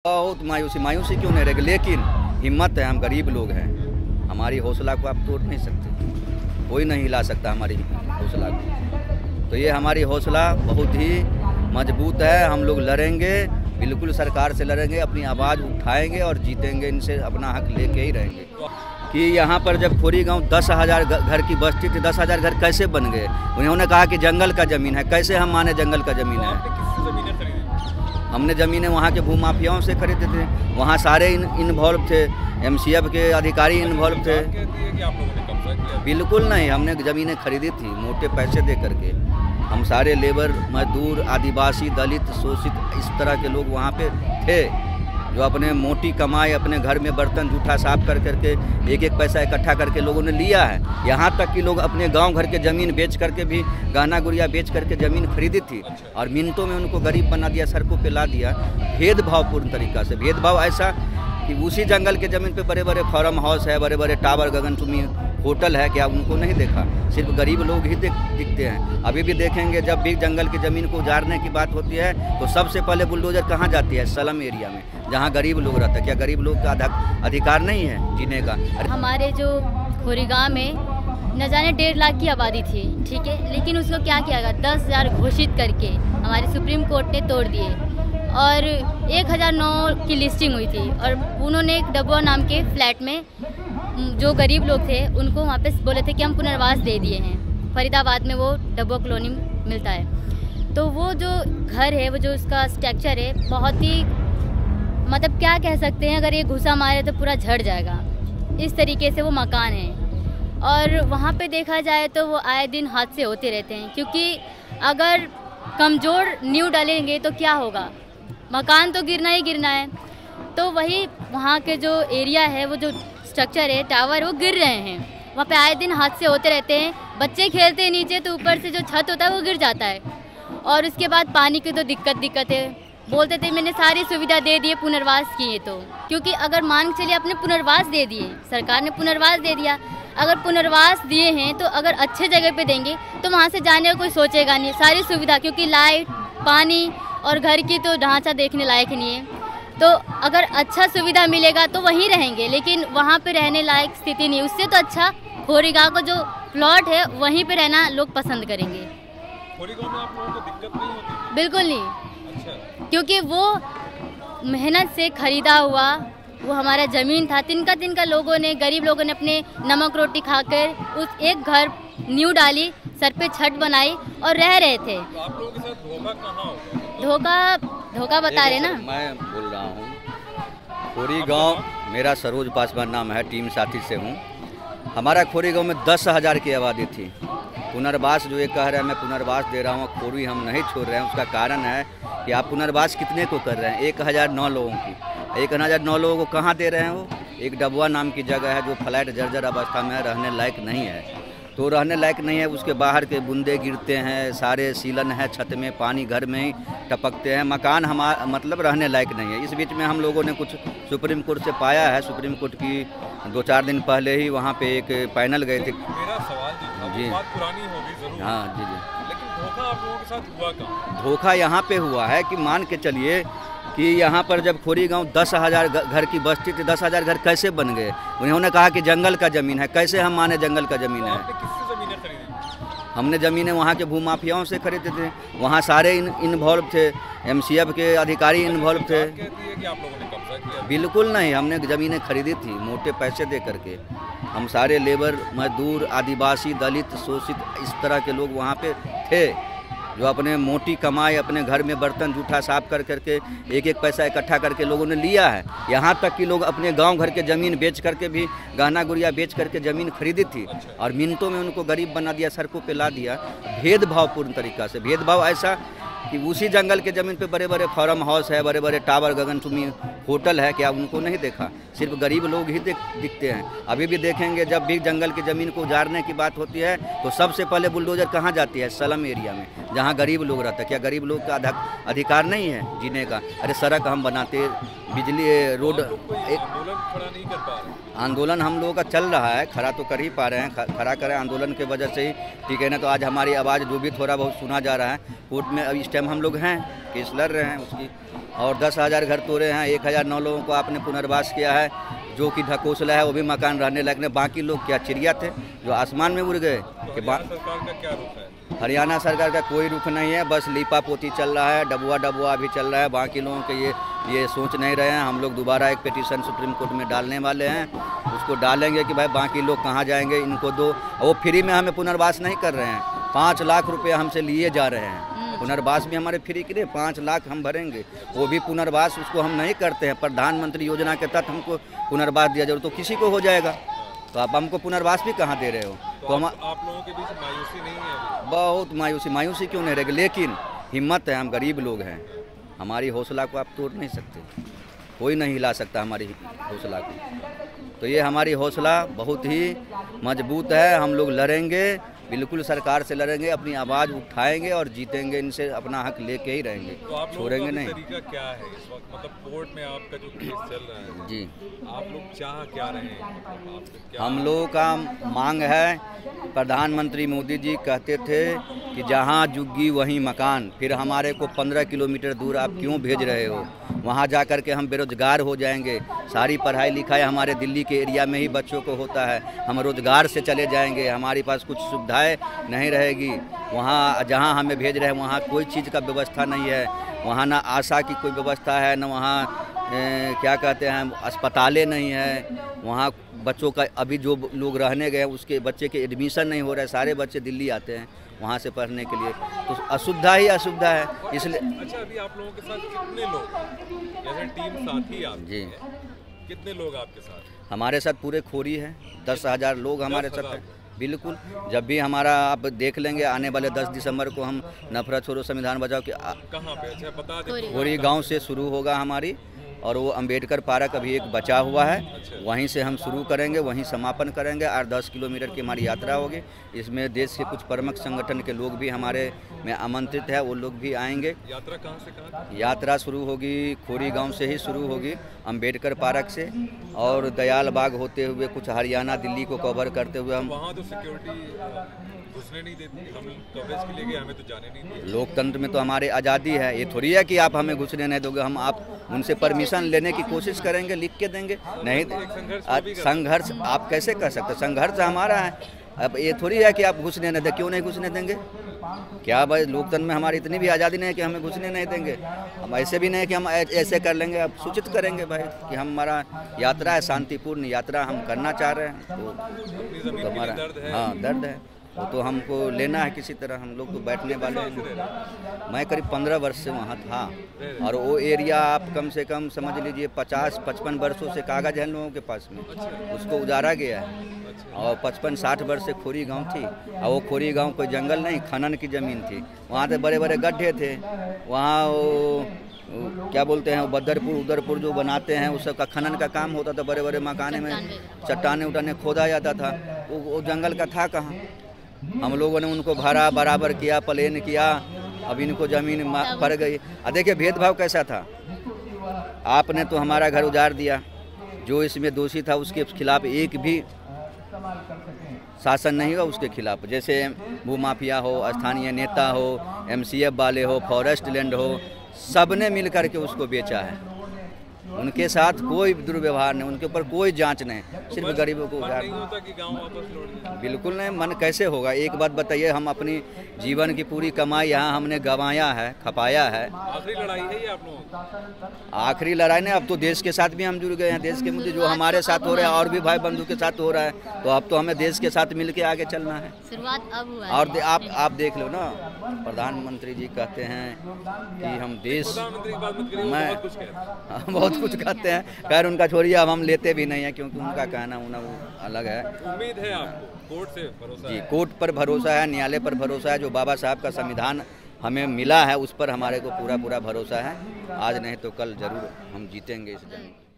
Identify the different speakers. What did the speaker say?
Speaker 1: बहुत मायूसी क्यों नहीं रहेगी, लेकिन हिम्मत है, हम गरीब लोग हैं, हमारी हौसला को आप तोड़ नहीं सकते, कोई नहीं हिला सकता हमारी हौसला को। तो ये हमारी हौसला बहुत ही मजबूत है, हम लोग लड़ेंगे, बिल्कुल सरकार से लड़ेंगे, अपनी आवाज़ उठाएंगे और जीतेंगे, इनसे अपना हक लेके ही रहेंगे। कि यहाँ पर जब खोरी गांव 10,000 घर की बस्ती थी, 10,000 घर कैसे बन गए? उन्होंने कहा कि जंगल का ज़मीन है, कैसे हम माने जंगल का ज़मीन है? हमने ज़मीनें वहाँ के भूमाफियाओं से खरीदे थे, वहाँ सारे इन्वॉल्व थे, MCF के अधिकारी इन्वॉल्व थे। बिल्कुल नहीं, हमने ज़मीनें खरीदी थी मोटे पैसे दे करके। हम सारे लेबर, मजदूर, आदिवासी, दलित, शोषित इस तरह के लोग वहाँ पे थे, जो अपने मोटी कमाई अपने घर में बर्तन जूठा साफ कर करके एक एक पैसा इकट्ठा करके लोगों ने लिया है। यहाँ तक कि लोग अपने गांव घर के ज़मीन बेच करके भी, गहना गुड़िया बेच करके ज़मीन खरीदी थी और मिनटों में उनको गरीब बना दिया, सड़कों पे ला दिया, भेदभावपूर्ण तरीक़ा से। भेदभाव ऐसा कि उसी जंगल के ज़मीन पे बड़े बड़े फार्म हाउस है, बड़े बड़े टावर, गगनचुम्बी होटल है, क्या उनको नहीं देखा? सिर्फ गरीब लोग ही दिखते हैं। अभी भी देखेंगे, जब भी जंगल की ज़मीन को उजाड़ने की बात होती है तो सबसे पहले बुलडोजर कहाँ जाती है? स्लम एरिया में, जहाँ गरीब लोग रहते हैं। क्या गरीब लोग का अधिकार नहीं है जीने का?
Speaker 2: हमारे जो खोरी गाँव में न जाने 1.5 लाख की आबादी थी, ठीक है, लेकिन उसको क्या किया गया, 10,000 घोषित करके हमारे सुप्रीम कोर्ट ने तोड़ दिए और 1009 की लिस्टिंग हुई थी। और उन्होंने एक डबुआ नाम के फ्लैट में जो गरीब लोग थे उनको वहाँ पे बोले थे कि हम पुनर्वास दे दिए हैं। फरीदाबाद में वो डबुआ कॉलोनी मिलता है। तो वो जो घर है, वो जो उसका स्ट्रक्चर है, बहुत ही मतलब क्या कह सकते हैं, अगर ये घुसा मारे तो पूरा झड़ जाएगा, इस तरीके से वो मकान है। और वहाँ पे देखा जाए तो वो आए दिन हादसे होते रहते हैं, क्योंकि अगर कमज़ोर नींव डालेंगे तो क्या होगा, मकान तो गिरना ही गिरना है। तो वही वहाँ के जो एरिया है, वो जो स्ट्रक्चर है, टावर, वो गिर रहे हैं, वहाँ पे आए दिन हादसे होते रहते हैं। बच्चे खेलते हैं नीचे तो ऊपर से जो छत होता है वो गिर जाता है। और उसके बाद पानी की तो दिक्कत है। बोलते थे मैंने सारी सुविधा दे दी, पुनर्वास किए तो, क्योंकि अगर मान के चलिए आपने पुनर्वास दे दिए, सरकार ने पुनर्वास दे दिया, अगर पुनर्वास दिए हैं तो अगर अच्छे जगह पे देंगे तो वहाँ से जाने का कोई सोचेगा नहीं। सारी सुविधा, क्योंकि लाइट, पानी और घर की तो ढांचा देखने लायक नहीं है, तो अगर अच्छा सुविधा मिलेगा तो वहीं रहेंगे, लेकिन वहाँ पे रहने लायक स्थिति नहीं। उससे तो अच्छा खोरी गाँव का जो प्लॉट है वहीं पे रहना लोग पसंद करेंगे।
Speaker 3: खोरी गाँव में आप लोगों को दिक्कत नहीं होती?
Speaker 2: बिल्कुल नहीं।
Speaker 3: अच्छा। क्योंकि
Speaker 2: वो मेहनत से खरीदा हुआ वो हमारा ज़मीन था। तिनका लोगों ने, गरीब लोगों ने अपने नमक रोटी खाकर उस एक घर नींव डाली, सर पे छत बनाई और रह रहे थे।
Speaker 3: तो आप लोगों के साथ धोखा कहाँ होगा?
Speaker 2: धोखा बता रहे ना।
Speaker 1: मैं बोल रहा हूँ, खोरी गांव, मेरा सरोज पासवान नाम है, टीम साथी से हूँ। हमारा खोरी गांव में 10,000 की आबादी थी। पुनर्वास जो ये कह रहे हैं मैं पुनर्वास दे रहा हूँ, खोरी हम नहीं छोड़ रहे हैं। उसका कारण है कि आप पुनर्वास कितने को कर रहे हैं? 1009 लोगों की। 1009 लोगों को कहाँ दे रहे हैं? वो एक डबुआ नाम की जगह है जो फ्लैट जर्जर अवस्था में रहने लायक नहीं है। तो रहने लायक नहीं है, उसके बाहर के बूंदे गिरते हैं, सारे सीलन है छत में, पानी घर में ही टपकते हैं, मकान हमारा मतलब रहने लायक नहीं है। इस बीच में हम लोगों ने कुछ सुप्रीम कोर्ट से पाया है। सुप्रीम कोर्ट की 2-4 दिन पहले ही वहाँ पे एक पैनल गए थे।
Speaker 3: मेरा सवाल जी, बात पुरानी होगी ज़रूर।
Speaker 1: हाँ जी,
Speaker 3: लेकिन धोखा आप लोगों के साथ हुआ कहाँ?
Speaker 1: धोखा यहाँ पे हुआ है कि मान के चलिए कि यहाँ पर जब खोरी गांव 10,000 घर की बस्ती थी, 10,000 घर कैसे बन गए? उन्होंने कहा कि जंगल का ज़मीन है, कैसे हम माने जंगल का ज़मीन है?
Speaker 3: आपने किससे ज़मीनें खरीदी?
Speaker 1: हमने ज़मीनें वहाँ के भूमाफियाओं से खरीदे थे, वहाँ सारे इन्वॉल्व थे, MCF के अधिकारी इन्वॉल्व थे।
Speaker 3: कहती है कि आप लोगों ने कब्जा किया?
Speaker 1: बिल्कुल नहीं, हमने ज़मीनें खरीदी थी मोटे पैसे दे करके। हम सारे लेबर, मजदूर, आदिवासी, दलित, शोषित इस तरह के लोग वहाँ पे थे, जो अपने मोटी कमाई अपने घर में बर्तन जूठा साफ कर करके एक एक पैसा इकट्ठा करके लोगों ने लिया है। यहाँ तक कि लोग अपने गांव घर के ज़मीन बेच करके भी, गहना गुड़िया बेच करके ज़मीन खरीदी थी और मिनटों में उनको गरीब बना दिया, सड़कों पे ला दिया, भेदभावपूर्ण तरीक़ा से। भेदभाव ऐसा कि उसी जंगल के ज़मीन पे बड़े बड़े फार्म हाउस है, बड़े बड़े टावर, गगनचुम्बी होटल है, क्या उनको नहीं देखा? सिर्फ गरीब लोग ही दिखते हैं। अभी भी देखेंगे, जब भी जंगल की ज़मीन को उजाड़ने की बात होती है तो सबसे पहले बुलडोजर कहाँ जाती है? स्लम एरिया में, जहाँ गरीब लोग रहते हैं। क्या गरीब लोग का अधिकार नहीं है जीने का? अरे सड़क हम बनाते, बिजली, रोड, एक
Speaker 3: खड़ा नहीं कर पा रहे।
Speaker 1: आंदोलन हम लोगों का चल रहा है, खड़ा तो कर ही पा रहे हैं, खड़ा करें आंदोलन के वजह से ही, ठीक है ना। तो आज हमारी आवाज़ जो भी थोड़ा बहुत सुना जा रहा है, कोर्ट में अब इस टाइम हम लोग हैं, केस लड़ रहे हैं उसकी। और 10,000 घर तोड़े हैं, 1,009 लोगों को आपने पुनर्वास किया है, जो कि ढकोसला है वो भी मकान रहने लगने। बाकी लोग क्या चिड़िया थे जो आसमान में उड़ गए? कि
Speaker 3: सरकार का क्या रुख है?
Speaker 1: हरियाणा सरकार का कोई रुख नहीं है, बस लीपा पोती चल रहा है, डबुआ भी चल रहा है। बाकी लोगों के ये सोच नहीं रहे हैं। हम लोग दोबारा एक पिटीशन सुप्रीम कोर्ट में डालने वाले हैं, उसको डालेंगे कि भाई बाकी लोग कहाँ जाएंगे, इनको दो। वो फ्री में हमें पुनर्वास नहीं कर रहे हैं, 5 लाख रुपये हमसे लिए जा रहे हैं। पुनर्वास भी हमारे फ्री के लिए 5 लाख हम भरेंगे, वो भी पुनर्वास उसको हम नहीं करते हैं। प्रधानमंत्री योजना के तहत हमको पुनर्वास दिया जाए तो किसी को हो जाएगा, तो आप हमको पुनर्वास भी कहाँ दे रहे हो? तो हम
Speaker 3: आप लोगों के बीच मायूसी नहीं है?
Speaker 1: बहुत मायूसी क्यों नहीं रहेगी, लेकिन हिम्मत है, हम गरीब लोग हैं, हमारी हौसला को आप तोड़ नहीं सकते, कोई नहीं हिला सकता हमारी हौसला को। तो ये हमारी हौसला बहुत ही मजबूत है, हम लोग लड़ेंगे, बिल्कुल सरकार से लड़ेंगे, अपनी आवाज़ उठाएंगे और जीतेंगे, इनसे अपना हक लेके ही रहेंगे,
Speaker 3: तो
Speaker 1: छोड़ेंगे नहीं।
Speaker 3: तरीका क्या है इस वक्त, मतलब कोर्ट में आपका जो केस चल रहा है
Speaker 1: जी,
Speaker 3: आप लोग चाह क्या रहे हैं?
Speaker 1: हम लोगों का मांग है, प्रधानमंत्री मोदी जी कहते थे कि जहाँ झुग्गी वहीं मकान, फिर हमारे को 15 किलोमीटर दूर आप क्यों भेज रहे हो? वहाँ जा कर के हम बेरोजगार हो जाएंगे। सारी पढ़ाई लिखाई हमारे दिल्ली के एरिया में ही बच्चों को होता है, हम रोजगार से चले जाएंगे, हमारे पास कुछ सुविधाएं नहीं रहेगी। वहाँ जहाँ हमें भेज रहे हैं वहाँ कोई चीज़ का व्यवस्था नहीं है, वहाँ ना आशा की कोई व्यवस्था है, न वहाँ क्या कहते हैं अस्पतालें नहीं है। वहाँ बच्चों का अभी जो लोग रहने गए उसके बच्चे के एडमिशन नहीं हो रहा है, सारे बच्चे दिल्ली आते हैं वहाँ से पढ़ने के लिए, तो असुविधा ही असुविधा है, इसलिए।
Speaker 3: अच्छा, अभी आप लोगों के साथ कितने लोग, जैसे टीम साथी आप
Speaker 1: जी,
Speaker 3: कितने लोग आपके साथ?
Speaker 1: हमारे साथ पूरे खोरी है, 10,000 लोग हमारे साथ हैं। बिल्कुल, जब भी हमारा आप देख लेंगे आने वाले 10 दिसंबर को हम नफरत छोड़ो संविधान बचाओ के
Speaker 3: कहाँ पे? अच्छा बता दें।
Speaker 1: खोरी गांव से शुरू होगा हमारी, और वो अंबेडकर पार्क अभी एक बचा हुआ है, वहीं से हम शुरू करेंगे, वहीं समापन करेंगे। 8-10 किलोमीटर की हमारी यात्रा होगी। इसमें देश के कुछ प्रमुख संगठन के लोग भी हमारे में आमंत्रित है, वो लोग भी आएंगे।
Speaker 3: यात्रा कहाँ से कहाँ?
Speaker 1: यात्रा शुरू होगी खोरी गांव से ही शुरू होगी, अंबेडकर पार्क से, और दयाल बाग होते हुए कुछ हरियाणा दिल्ली को कवर करते हुए हम।
Speaker 3: वहाँ तो सिक्योरिटी घुसने नहीं देती, हम कवरेज के लिए गए, हमें तो जाने नहीं दिया।
Speaker 1: लोकतंत्र में तो हमारी आज़ादी है, ये थोड़ी है कि आप हमें घुसने नहीं दोगे। हम आप उनसे परमिशन लेने की कोशिश करेंगे, लिख के देंगे, नहीं संघर्ष आप कैसे कर सकते? संघर्ष हमारा है, अब ये थोड़ी है कि आप घुसने नहीं दें। क्यों नहीं घुसने देंगे? क्या भाई, लोकतंत्र में हमारी इतनी भी आज़ादी नहीं है कि हमें घुसने नहीं देंगे। हम ऐसे भी नहीं कि हम ऐसे कर लेंगे, अब सूचित करेंगे भाई कि हमारा यात्रा है, शांतिपूर्ण यात्रा हम करना चाह रहे हैं, तो हमारा हाँ दर्द है, वो तो हमको लेना है किसी तरह। हम लोग तो बैठने वाले हैं। मैं करीब 15 वर्ष से वहाँ था, और वो एरिया आप कम से कम समझ लीजिए 50-55 वर्षों से कागज है लोगों के पास में, उसको उजाड़ा गया है। और 55-60 वर्ष से खोरी गांव थी, और वो खोरी गांव कोई जंगल नहीं, खनन की ज़मीन थी। वहाँ पे बड़े बड़े गड्ढे थे, वहाँ वो क्या बोलते हैं, बदरपुर उदरपुर जो बनाते हैं उस सब का खनन का काम होता था। बड़े बड़े मकाने में चट्टाने उटाने खोदा जाता था, वो जंगल का था कहाँ? हम लोगों ने उनको भरा, बराबर किया, प्लेन किया, अब इनको ज़मीन पड़ गई। देखिए भेदभाव कैसा था, आपने तो हमारा घर उजाड़ दिया, जो इसमें दोषी था उसके खिलाफ एक भी शासन नहीं हुआ उसके खिलाफ। जैसे भूमाफिया हो, स्थानीय नेता हो, MCF वाले हो, फॉरेस्ट लैंड हो, सब ने मिल कर के उसको बेचा है। उनके साथ कोई दुर्व्यवहार नहीं, उनके ऊपर कोई जांच नहीं, सिर्फ गरीबों को उजाड़।
Speaker 3: नहीं होता कि गांव वापस लौट जाए?
Speaker 1: बिल्कुल नहीं, मन कैसे होगा? एक बात बताइए, हम अपनी जीवन की पूरी कमाई यहाँ हमने गंवाया है, खपाया है।
Speaker 3: आखिरी लड़ाई है ये आप लोगों की?
Speaker 1: आखिरी लड़ाई नहीं, अब तो देश के साथ भी हम जुड़ गए हैं। देश के मुद्दे जो हमारे साथ हो रहे हैं और भी भाई बंधु के साथ हो रहा है, तो अब तो हमें देश के साथ मिल के आगे चलना है।
Speaker 2: शुरुआत अब हुआ है।
Speaker 1: और आप देख लो ना, प्रधानमंत्री जी कहते हैं कि हम देश,
Speaker 3: प्रधानमंत्री की बात मत करिए,
Speaker 1: मैं
Speaker 3: बहुत कुछ कहते हैं।
Speaker 1: बहुत कुछ कहते हैं, खैर उनका छोड़िए, अब हम लेते भी नहीं हैं, क्योंकि उनका कहना उना वो अलग है।
Speaker 3: उम्मीद है आपको, कोर्ट से भरोसा
Speaker 1: जी,
Speaker 3: है?
Speaker 1: कोर्ट पर भरोसा है, न्यायालय पर भरोसा है, जो बाबा साहब का संविधान हमें मिला है उस पर हमारे को पूरा भरोसा है। आज नहीं तो कल जरूर हम जीतेंगे इस जंग।